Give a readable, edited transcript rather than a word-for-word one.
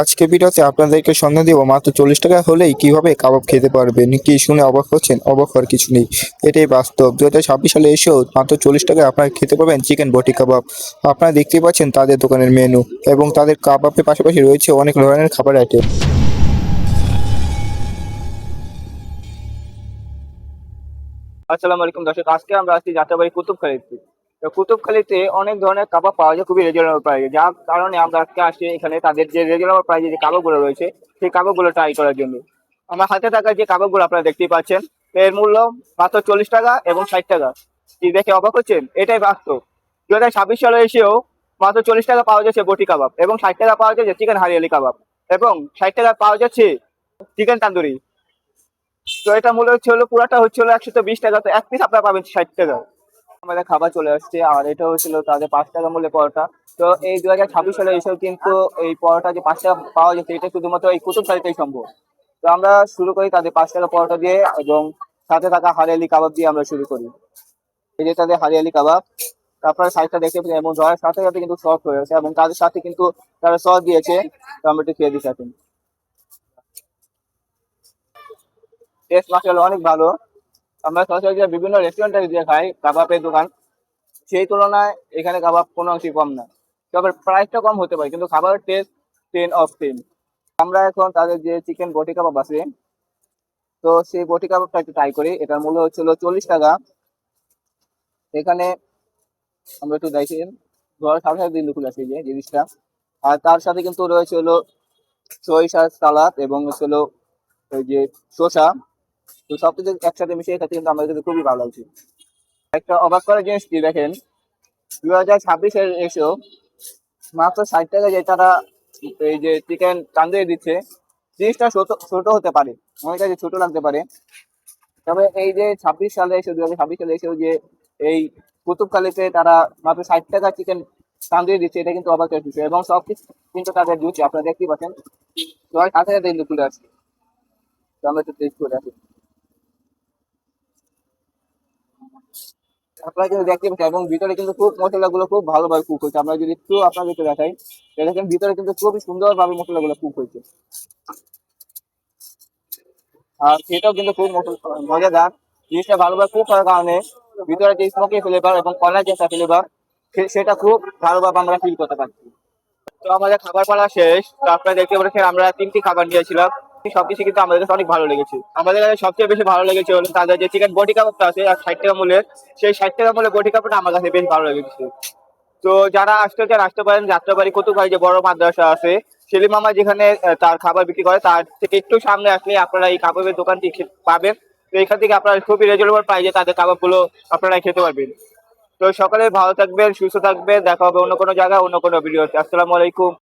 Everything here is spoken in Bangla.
আজকে ভিডিওতে আপনাদেরকে সন্ধান দিব মাত্র 40 টাকা হলেই কিভাবে কাবাব খেতে পারবেন। কি শুনে অবাক হচ্ছেন? অবাক হওয়ার কিছু নেই, এটাই বাস্তব। 2026 সালে এসেও মাত্র 40 টাকায় আপনারা খেতে পাবেন চিকেন বটি কাবাব। আপনারা দেখতেই পাচ্ছেন তাদের দোকানের মেনু এবং তাদের কাবাবের পাশাপাশি রয়েছে অনেক ধরনের খাবার আইটেম। আসসালামু আলাইকুম দর্শক, আজকে আমরা আছি যাত্রাবাড়ি কুতুবখালীতে। তো কুতুবখালীতে অনেক ধরনের কাবাব পাওয়া যায় খুবই রিজনেবল প্রাইসে, যার কারণে আমরা আজকে আসি এখানে তাদের যে রিজনেবল প্রাইসে যে কাবাবগুলো রয়েছে সেই কাবাবগুলো ট্রাই করার জন্য। আমার হাতে থাকা যে কাবাবগুলো আপনারা দেখতেই পাচ্ছেন, এর মূল্য মাত্র 40 টাকা এবং 60 টাকা। কি দেখে অবাক হচ্ছেন? এটাই বাস্তব। 2026 সালে এসেও মাত্র 40 টাকা পাওয়া যাচ্ছে বটি কাবাব এবং 60 টাকা পাওয়া যাচ্ছে চিকেন হারিয়ালি কাবাব এবং 60 টাকা পাওয়া যাচ্ছে চিকেন তান্দুরি। তো এটা মূল্য হচ্ছে হলো পুরাটা হচ্ছে হলো 120 টাকা, তো এক পিস আপনারা পাবেন 60 টাকা। আমাদের খাবার চলে আসছে আর এটা হচ্ছিল তাদের 5 টাকা মূল্যের পরোটা। তো এই 2026 সালে এসেও কিন্তু এই পরোটা যে 5 টাকা পাওয়া যাচ্ছে এটা শুধুমাত্র এই কুতুবখালীতেই সম্ভব। তো আমরা শুরু করি তাদের 5 টাকা পরোটা দিয়ে এবং সাথে থাকা হারিয়ালি কাবাব দিয়ে আমরা শুরু করি। এই যে তাদের হারিয়ালি কাবাব, তারপরে সাইজটা দেখতে পাচ্ছেন এবং ধরার সাথে সাথে কিন্তু সফট হয়ে গেছে এবং তাদের সাথে কিন্তু তারা সস দিয়েছে। তো আমরা একটু খেয়ে দিচ্ছি এখন। টেস্ট মাসাল্লাহ অনেক ভালো। আমরা সচরাচর বিভিন্ন রেস্টুরেন্টে যে খাই কাবাবের দোকান, সেই তুলনায় এখানে কাবাব কোনো অংশই কম না। তবে প্রাইসটা কম হতে পারে কিন্তু খাবারের টেস্ট 10 অফ 10। আমরা এখন তাদের যে চিকেন বটি কাবাব আছে, তো সেই বটি কাবাবটা একটু ট্রাই করি। এটার মূল্য হচ্ছিল 40 টাকা। এখানে আমরা একটু দেখি, ধর সাথে সাথে দিন দুপুর আছে যে জিনিসটা। আর তার সাথে কিন্তু রয়েছে হলো সরিষার সালাদ এবং হচ্ছে হলো ওই যে শসা। তো সবকিছু একসাথে মিশিয়ে খেতে কিন্তু আমাদের কিন্তু খুবই ভালো লাগছে। একটা অবাক করার জিনিস কি দেখেন, 2026-এর এসেও মাত্র 60 টাকা যে তারা এই যে চিকেন তান্দুরি দিচ্ছে, জিনিসটা ছোট ছোট হতে পারে, অনেক কাছে ছোট লাগতে পারে। তবে এই যে 26 সালে এসে 2026 সালে এসেও যে এই কুতুবখালীতে তারা মাত্র 60 টাকা চিকেন তান্দুরি দিচ্ছে, এটা কিন্তু অবাক করার বিষয় এবং সব কিছু কিন্তু তাদের দিচ্ছে আপনারা দেখতেই পাচ্ছেন। তো আর কাছে কিন্তু তুলে আসছে। তো আমরা একটু টেস্ট করে আসি। আপনারা কিন্তু দেখতে পাচ্ছেন এবং ভিতরে কিন্তু খুব মশলাগুলো খুব ভালোভাবে কুক হয়েছে। আমরা যদি একটু আপনাদেরকে দেখাই, দেখেন ভিতরে কিন্তু খুবই সুন্দরভাবে মশলাগুলো কুক হয়েছে। আর সেটাও কিন্তু খুব মজাদার। জিনিসটা ভালোভাবে কুক হওয়ার কারণে ভিতরে যে স্মোকি ফ্লেভার এবং কলার যে একটা ফ্লেভার, সেটা খুব ভালোভাবে আমরা ফিল করতে পারছি। তো আমাদের খাবার পালা শেষ। তো আপনারা দেখতে পাচ্ছেন আমরা 3টি খাবার নিয়েছিলাম। সবকিছু কিন্তু আমাদের কাছে অনেক ভালো লেগেছে। আমাদের কাছে সবচেয়ে বেশি ভালো লেগেছে হলো তাদের যে চিকেন বটি কাবাবটা আছে আর 60 টাকা মূল্যের, সেই 60 টাকা মূল্যের বটি কাবাবটা আমার কাছে বেশ ভালো লেগেছে। তো যারা আসতে চান আসতে পারেন যাত্রাবাড়ি কতুকালী যে বড় মাদ্রাসা আছে, সেলিম মামা যেখানে তার খাবার বিক্রি করে তার থেকে একটু সামনে আসলে আপনারা এই কাবাবের দোকানটি পাবেন। তো এখান থেকে আপনারা খুবই রিজনেবল প্রাইসে তাদের কাবাবগুলো আপনারা খেতে পারবেন। তো সকলে ভালো থাকবেন, সুস্থ থাকবেন, দেখা হবে অন্য কোনো জায়গায় অন্য কোনো ভিডিওতে। আসসালামু আলাইকুম।